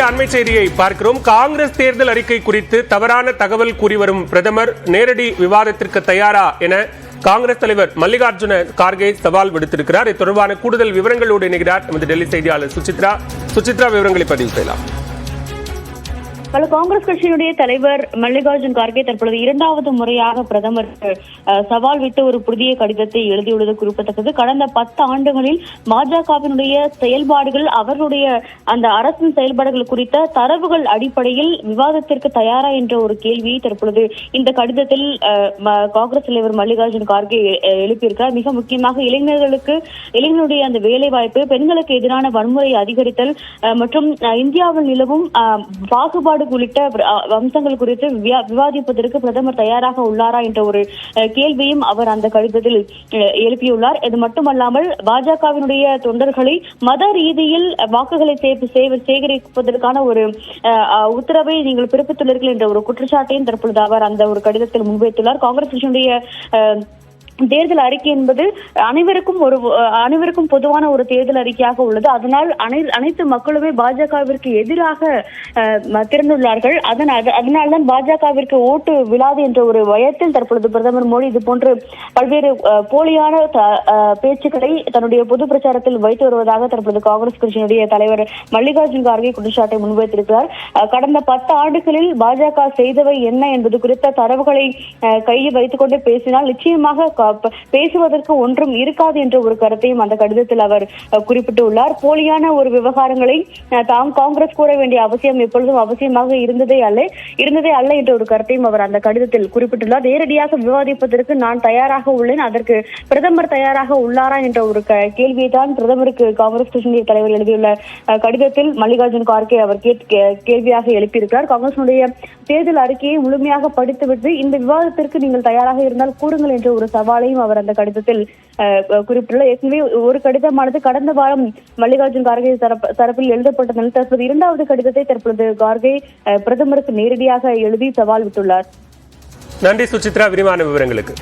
அண்மை செய்தியை பார்க்கிறோம். காங்கிரஸ் தேர்தல் அறிக்கை குறித்து தவறான தகவல் கூறி வரும் பிரதமர் நேரடி விவாதத்திற்கு தயாரா என காங்கிரஸ் தலைவர் மல்லிகார்ஜுன கார்கே சவால் விடுத்திருக்கிறார். இது தொடர்பான கூடுதல் விவரங்களோடு இணைகிறார் நமது டெல்லி செய்தியாளர் சுசித்ரா. விவரங்களை பதிவு செய்யலாம். காங்கிரஸ் கட்சியினுடைய தலைவர் மல்லிகார்ஜுன் கார்கே தற்பொழுது இரண்டாவது முறையாக பிரதமருக்கு சவால் விட்டு ஒரு புதிய கடிதத்தை எழுதியுள்ளது குறிப்பிடத்தக்கது. கடந்த 10 ஆண்டுகளில் பாஜகவினுடைய செயல்பாடுகள், அவர்களுடைய அந்த அரசின் செயல்பாடுகள் குறித்த தரவுகள் அடிப்படையில் விவாதத்திற்கு தயாரா என்ற ஒரு கேள்வியை தற்பொழுது இந்த கடிதத்தில் காங்கிரஸ் தலைவர் மல்லிகார்ஜுன் கார்கே எழுப்பியிருக்கிறார். மிக முக்கியமாக இளைஞர்களுடைய அந்த வேலை வாய்ப்பு, பெண்களுக்கு எதிரான வன்முறை அதிகரித்தல் மற்றும் இந்தியாவில் நிலவும் பாகுபாடு உள்ளிட்ட அம்சங்கள் குறித்து விவாதிப்பதற்கு பிரதமர் தயாராக உள்ளாரா என்ற ஒரு கேள்வியும் அவர் அந்த கடிதத்தில் எழுப்பியுள்ளார். இது மட்டுமல்லாமல் பாஜகவினுடைய தொண்டர்களை மத ரீதியில் வாக்குகளை சேகரிப்பதற்கான ஒரு உத்தரவை நீங்கள் பிறப்பித்துள்ளீர்கள் என்ற ஒரு குற்றச்சாட்டையும் தற்பொழுது அவர் அந்த ஒரு கடிதத்தில் முன்வைத்துள்ளார். காங்கிரஸ் கட்சியினுடைய தேர்தல் அறிக்கை என்பது அனைவருக்கும் பொதுவான ஒரு தேர்தல் அறிக்கையாக உள்ளது. அதனால் அனைத்து மக்களுமே பாஜகவிற்கு எதிராக திரண்டுள்ளார்கள். அதனால்தான் பாஜகவிற்கு ஓட்டு விழாது என்ற ஒரு பயத்தில் தற்பொழுது பிரதமர் மோடி இது போன்று பல்வேறு போலியான பேச்சுக்களை தன்னுடைய பொது பிரச்சாரத்தில் வைத்து வருவதாக தற்பொழுது காங்கிரஸ் கட்சியினுடைய தலைவர் மல்லிகார்ஜுன் கார்கே குற்றச்சாட்டை முன்வைத்திருக்கிறார். கடந்த 10 ஆண்டுகளில் பாஜக செய்தவை என்ன என்பது குறித்த தரவுகளை கையில் வைத்துக் கொண்டு பேசினால் நிச்சயமாக பேசுவதற்கு ஒன்றும் இருக்காது என்ற ஒரு கருத்தையும் அந்த கடிதத்தில் அவர் குறிப்பிட்டுள்ளார். போலியான ஒரு விவகாரங்களை தாம் காங்கிரஸ் கூற வேண்டிய அவசியம் எப்பொழுதும் அவசியமாக இருந்ததே அல்ல என்ற ஒரு கருத்தையும் அவர் அந்த கடிதத்தில் குறிப்பிட்டுள்ளார். நேரடியாக விவாதிப்பதற்கு நான் தயாராக உள்ளேன், அதற்கு பிரதமர் தயாராக உள்ளாரா என்ற ஒரு கேள்வியை தான் பிரதமருக்கு காங்கிரஸ் கட்சியினுடைய தலைவர் எழுதியுள்ள கடிதத்தில் மல்லிகார்ஜுன் கார்கே அவர் கேள்வியாக எழுப்பியிருக்கிறார். காங்கிரசுடைய தேர்தல் அறிக்கையை முழுமையாக படித்துவிட்டு இந்த விவாதத்திற்கு நீங்கள் தயாராக இருந்தால் கூறுங்கள் என்ற ஒரு சவாலையும் அவர் அந்த கடிதத்தில் குறிப்பிட்டுள்ளார். ஏற்கனவே ஒரு கடிதமானது கடந்த வாரம் மல்லிகார்ஜுன் கார்கே தரப்பில் எழுதப்பட்ட நிலையில் தற்போது இரண்டாவது கடிதத்தை தற்பொழுது கார்கே பிரதமருக்கு நேரடியாக எழுதி சவால் விட்டுள்ளார். நன்றி சுசித்ரா, விரிவான விவரங்களுக்கு.